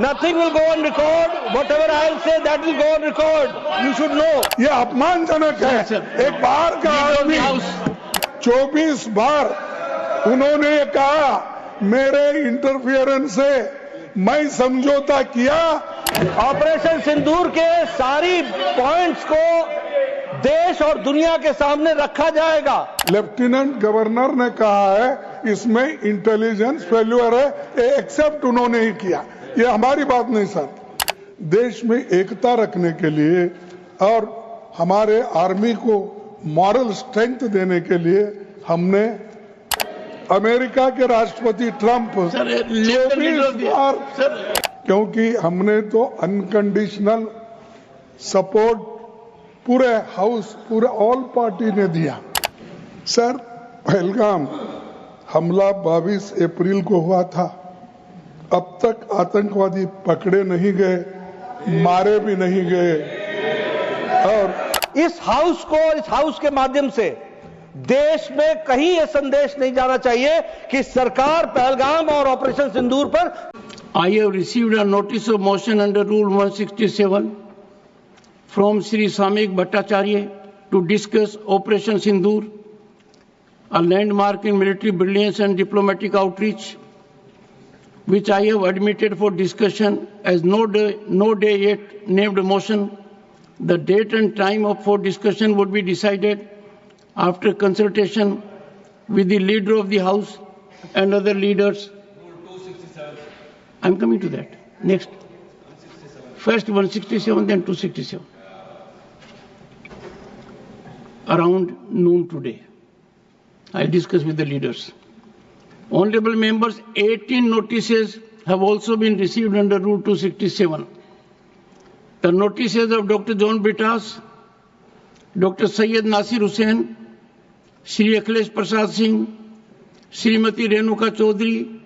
Nothing will go on record. Whatever I'll say, that will go on record. You should know. ये अपमानजनक है। एक बार का आदमी 24 बार उन्होंने कहा मेरे इंटरफियरेंस से मैं समझौता किया। ऑपरेशन सिंदूर के सारी पॉइंट्स को देश और दुनिया के सामने रखा जाएगा। लेफ्टिनेंट गवर्नर ने कहा है इसमें इंटेलिजेंस फेल्यूर है, एक्सेप्ट उन्होंने ही किया। ये हमारी बात नहीं सर। देश में एकता रखने के लिए और हमारे आर्मी को मॉरल स्ट्रेंथ देने के लिए हमने अमेरिका के राष्ट्रपति ट्रंप 24 बार, क्योंकि हमने तो अनकंडीशनल सपोर्ट पूरे हाउस, पूरे ऑल पार्टी ने दिया। सर, पहलगाम हमला 22 अप्रैल को हुआ था। अब तक आतंकवादी पकड़े नहीं गए, मारे भी नहीं गए। और इस हाउस के माध्यम से देश में कहीं यह संदेश नहीं जाना चाहिए कि सरकार पहलगाम और ऑपरेशन सिंदूर पर। I have received a notice of motion under Rule 167 from Sri Samik Bhattacharya to discuss Operation Sindoor, a landmark in military brilliance and diplomatic outreach, which I have admitted for discussion as no day yet named motion. The date and time for discussion would be decided after consultation with the leader of the House and other leaders. I'm coming to that. Next. First 167, then 267. Around noon today, I'll discuss with the leaders. Honorable members, 18 notices have also been received under Rule 267. The notices of Dr. John Brittas, Dr. Syed Nasir Hussain, Shri Akhilesh Prasad Singh, Srimati Renuka Chaudhary,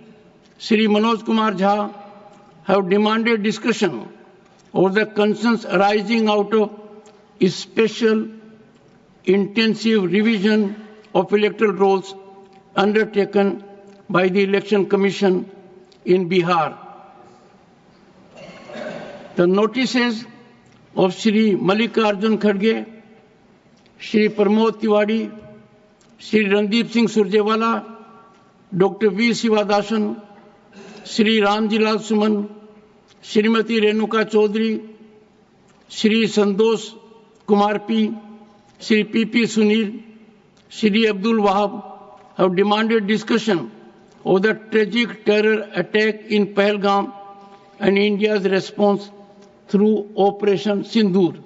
Shri Manoj Kumar Jha have demanded discussion over the concerns arising out of a special intensive revision of electoral rolls undertaken by the Election Commission in Bihar. The notices of Shri Mallikarjun Kharge, Shri Pramod Tiwari, Shri Randeep Singh Surjewala, Dr. V. Sivadasan, Shri Ramjilal Suman, Srimati Renuka Chaudhary, Shri Santosh Kumar P., Shri P.P. Sunil, Shri Abdul Wahab have demanded discussion over the tragic terror attack in Pahalgam and India's response through Operation Sindoor.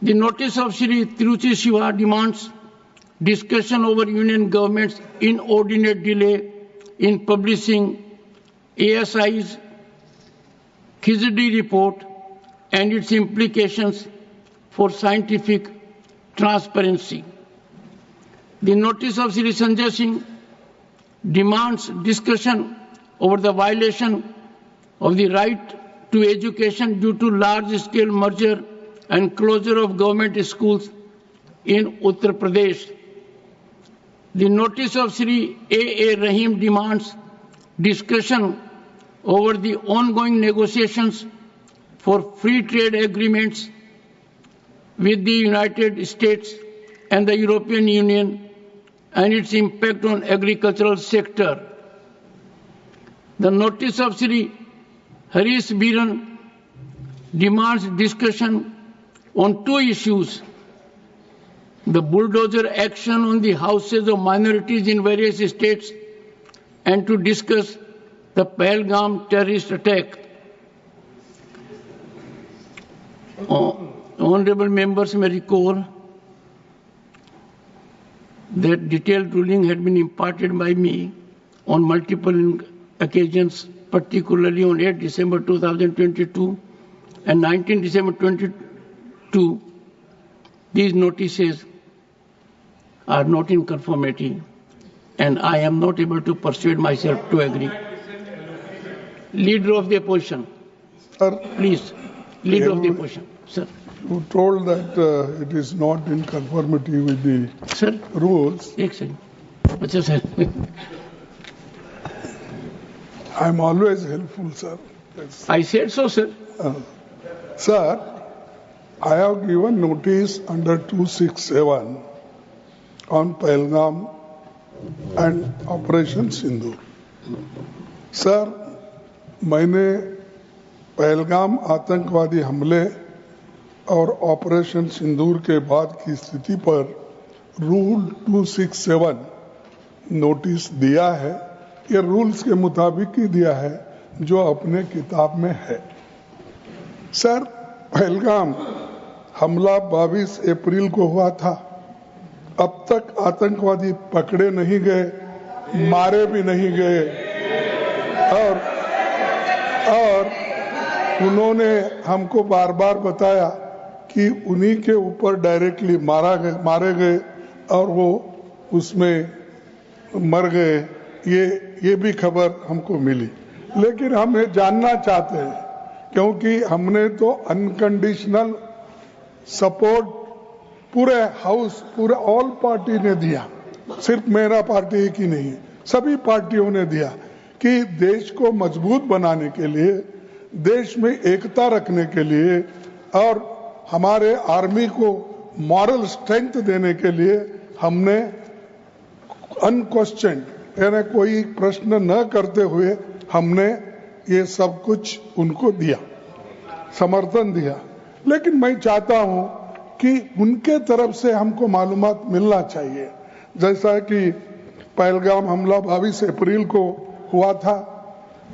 The notice of Shri Tiruchi Shiva demands discussion over Union government's inordinate delay in publishing ASI's Khizdi report and its implications for scientific transparency. The notice of Shri Sanjay Singh demands discussion over the violation of the right to education due to large-scale merger and closure of government schools in Uttar Pradesh. The notice of Shri A.A. Rahim demands discussion over the ongoing negotiations for free trade agreements with the United States and the European Union and its impact on agricultural sector. The notice of Shri Harish Biran demands discussion on two issues: the bulldozer action on the houses of minorities in various states, and to discuss the Pahalgam terrorist attack. Honorable members may recall that detailed ruling had been imparted by me on multiple occasions, particularly on 8 December 2022 and 19 December 2022. These notices are not in conformity, and I am not able to persuade myself to agree. Leader of the opposition, sir, please. Leader of the opposition, sir. You told that it is not in conformity with the Sir, rules. एक second, अच्छा sir. I am always helpful, sir. Yes. I said so, sir. Sir, I have given notice under 267 on Pahalgam and Operation Sindoor. Sir, मैंने पहलगाम आतंकवादी हमले और operation Sindoor के बाद की स्थिति पर रूल 267 नोटिस दिया है। ये रूल्स के मुताबिक ही दिया है जो अपने किताब में है। सर, पहलगाम हमला 22 अप्रैल को हुआ था। अब तक आतंकवादी पकड़े नहीं गए, मारे भी नहीं गए और उन्होंने हमको बार बार बताया कि उन्हीं के ऊपर डायरेक्टली मारे गए और वो उसमें मर गए। ये भी खबर हमको मिली, लेकिन हम ये जानना चाहते हैं क्योंकि हमने तो अनकंडीशनल सपोर्ट पूरे हाउस, पूरे ऑल पार्टी ने दिया, सिर्फ मेरा पार्टी की नहीं, सभी पार्टियों ने दिया कि देश को मजबूत बनाने के लिए, देश में एकता रखने के लिए और हमारे आर्मी को मॉरल स्ट्रेंथ देने के लिए हमने अनक्वेश्चन, यानी कोई प्रश्न न करते हुए हमने ये सब कुछ उनको दिया, समर्थन दिया। लेकिन मैं चाहता हूं कि उनके तरफ से हमको मालूमात मिलना चाहिए। जैसा कि पहलगाम हमला 22 अप्रैल को हुआ था,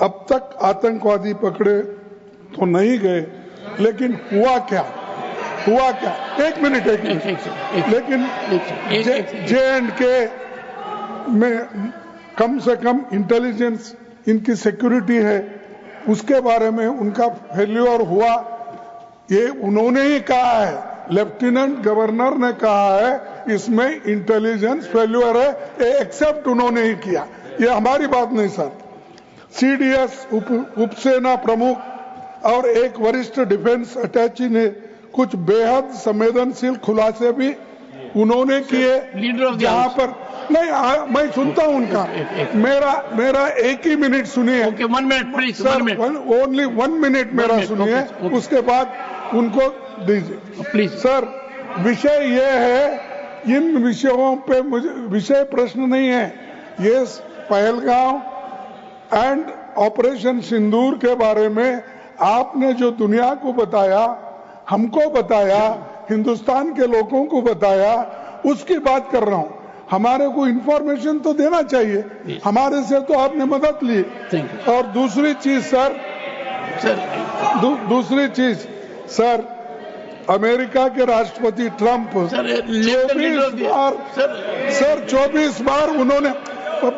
अब तक आतंकवादी पकड़े तो नहीं गए, लेकिन हुआ क्या? एक मिनट। लेकिन J&K में कम से कम इंटेलिजेंस, इनकी सिक्योरिटी है, उसके बारे में उनका फेल्यूर हुआ, ये उन्होंने ही कहा है, लेफ्टिनेंट गवर्नर ने कहा है इसमें इंटेलिजेंस फेल्यूर है, एक्सेप्ट उन्होंने ही किया। ये हमारी बात नहीं सर। CDS उपसेना प्रमुख और एक वरिष्ठ डिफेंस अटैची ने कुछ बेहद संवेदनशील खुलासे भी उन्होंने किए, जहां पर नहीं, मैं सुनता हूं उनका, मेरा एक ही मिनट सुनिए। Okay, 1 minute please. Only 1 minute मेरा सुनिए, उसके बाद उनको दीजिए प्लीज। सर, विषय ये है, इन विषयों पे मुझे विषय प्रश्न नहीं है, ये पहलगाम एंड ऑपरेशन सिंदूर के बारे में आपने जो दुनिया को बताया, हमको बताया, हिंदुस्तान के लोगों को बताया, उसकी बात कर रहा हूं। हमारे को इंफॉर्मेशन तो देना चाहिए, हमारे से तो आपने मदद ली। और दूसरी चीज सर, अमेरिका के राष्ट्रपति ट्रंप 24 बार उन्होंने,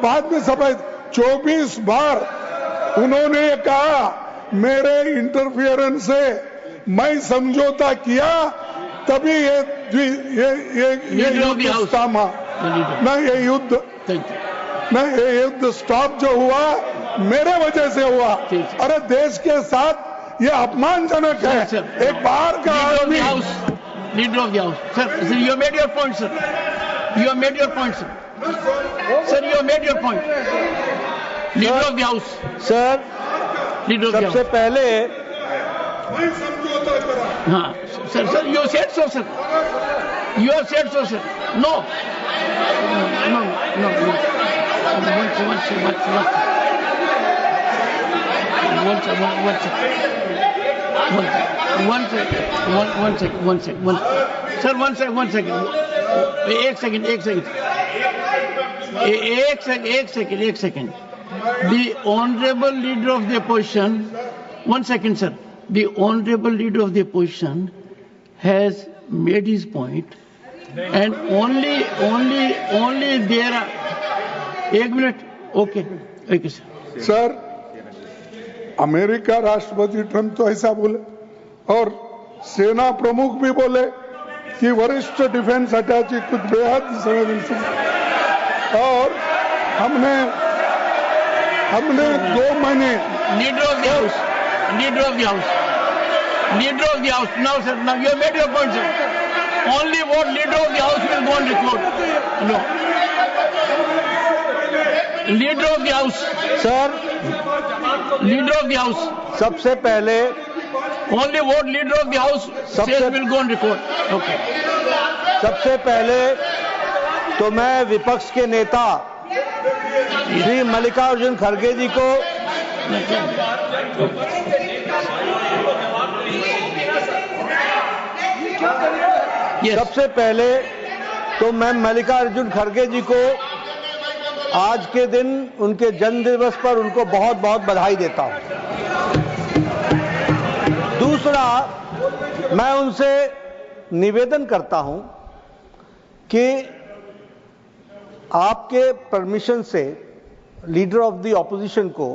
बाद में सफाई, 24 बार उन्होंने कहा मेरे इंटरफियरेंस से मैं समझौता किया, तभी ये युद्ध थामा ना, ये युद्ध स्टॉप जो हुआ मेरे वजह से हुआ। अरे देश के साथ ये अपमानजनक है। एक बार का आदमी, leader of the house, sir, you made your point sir, you made your point sir, you made your point. Leader of the house sir, सबसे पहले हाँ sir, you said so sir, you have said so sir. No, एक second. The honorable leader of the opposition, 1 second sir, the honorable leader of the opposition has made his point and only there are, 1 minute, okay sir, America राष्ट्रपति Trump तो ऐसा बोले और सेना प्रमुख भी बोले कि वरिष्ठ डिफेंस अटैची कुछ बेहद संवेदनशील, और हमने 2 महीने leader of the house, now sir, now you have made your point sir, only what leader of the house will go on record. No. Leader of the House. Sir, Leader of the House. सबसे पहले Only what Leader of the House says will go on record. Okay. सबसे पहले तो मैं विपक्ष के नेता श्री मल्लिकार्जुन खड़गे जी को Yes. सबसे पहले तो मैं मल्लिकार्जुन खड़गे जी को आज के दिन उनके जन्म दिवस पर उनको बहुत बहुत बधाई देता हूं। दूसरा, मैं उनसे निवेदन करता हूं कि आपके परमिशन से लीडर ऑफ द ऑपोजिशन को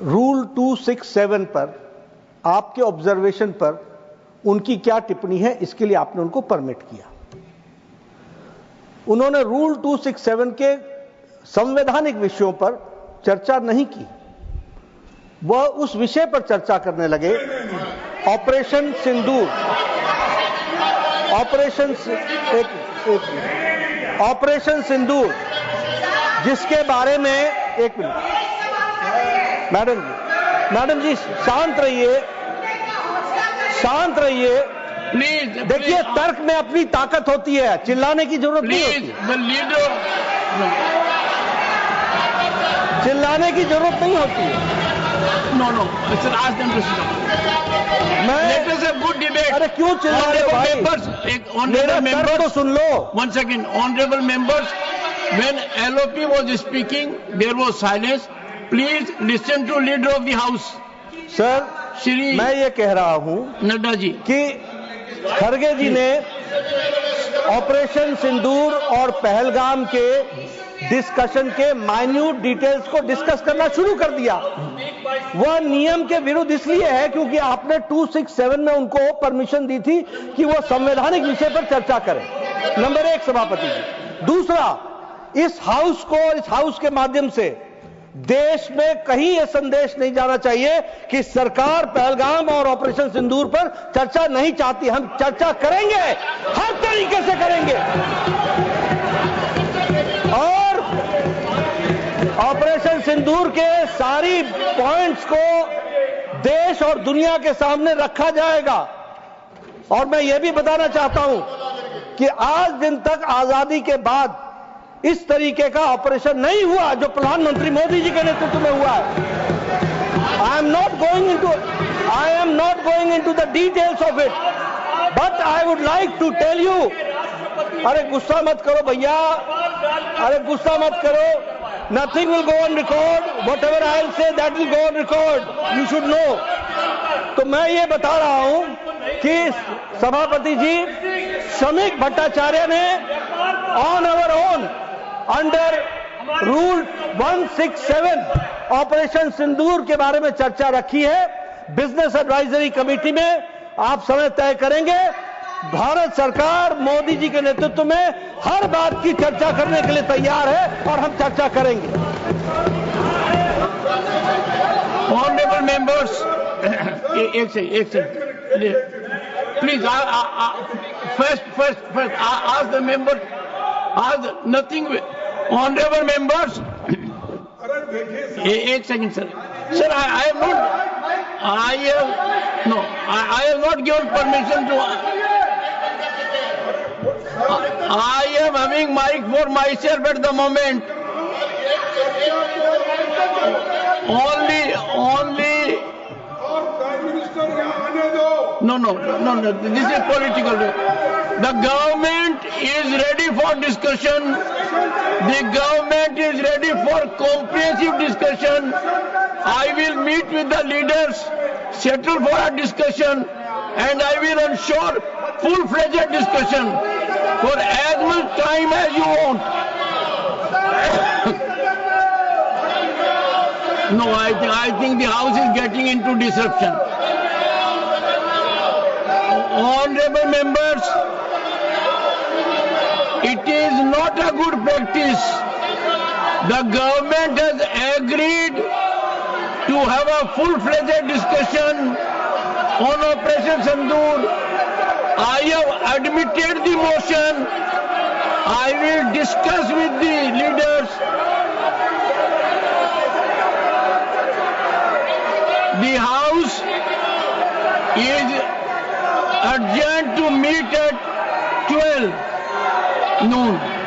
रूल 267 पर आपके ऑब्जर्वेशन पर उनकी क्या टिप्पणी है, इसके लिए आपने उनको परमिट किया। उन्होंने रूल 267 के संवैधानिक विषयों पर चर्चा नहीं की, वह उस विषय पर चर्चा करने लगे ऑपरेशन सिंदूर, ऑपरेशन सिंदूर, जिसके बारे में एक मिनट मैडम जी शांत रहिए Please. देखिए, तर्क में अपनी ताकत होती है, चिल्लाने की जरूरत नहीं Please, होती, the leader. चिल्लाने की जरूरत नहीं होती है। No. Sir, ask them to sit down. Let us have good debate. अरे क्यों चिल्ला रहे हो भाई? Honorable मेरा तर्क तो members. Soon low. One second, honorable members. When LOP was speaking, there was silence. Please listen to leader of the house. Sir, Shri मैं ये कह रहा हूं Nadda ji. कि खड़गे जी ने ऑपरेशन सिंदूर और पहलगाम के डिस्कशन के माइन्यूट डिटेल्स को डिस्कस करना शुरू कर दिया। वह नियम के विरुद्ध इसलिए है क्योंकि आपने 267 में उनको परमिशन दी थी कि वह संवैधानिक विषय पर चर्चा करें। नंबर एक, सभापति जी। दूसरा, इस हाउस के माध्यम से देश में कहीं यह संदेश नहीं जाना चाहिए कि सरकार पहलगाम और ऑपरेशन सिंदूर पर चर्चा नहीं चाहती। हम चर्चा करेंगे, हर तरीके से करेंगे, और ऑपरेशन सिंदूर के सारी पॉइंट्स को देश और दुनिया के सामने रखा जाएगा। और मैं यह भी बताना चाहता हूं कि आज दिन तक आजादी के बाद इस तरीके का ऑपरेशन नहीं हुआ जो प्रधानमंत्री मोदी जी के नेतृत्व में हुआ है। I am not going into the details of it, but I would like to tell you. अरे गुस्सा मत करो भैया, अरे गुस्सा मत करो। Nothing will go on record, whatever I will say that will go on record, you should know. तो मैं ये बता रहा हूं कि सभापति जी श्रमिक भट्टाचार्य ने on our own under rule 167 operation Sindoor के बारे में चर्चा रखी है बिजनेस एडवाइजरी कमेटी में। आप समय तय करेंगे। भारत सरकार मोदी जी के नेतृत्व में हर बात की चर्चा करने के लिए तैयार है और हम चर्चा करेंगे। Honorable members, एक second, please, first, ask the member, ask nothing, honorable members, एक second sir, I have not given permission to, I am having mic for myself at the moment, only, no, this is political. The government is ready for discussion. The government is ready for comprehensive discussion. I will meet with the leaders, settle for a discussion, and I will ensure full-fledged discussion for as much time as you want. No, I think the House is getting into disruption. Honorable members, it is not a good practice. The government has agreed to have a full-fledged discussion on Operation Sindoor. I have admitted the motion I will discuss with the leaders. The House is adjourned to meet at 12 noon.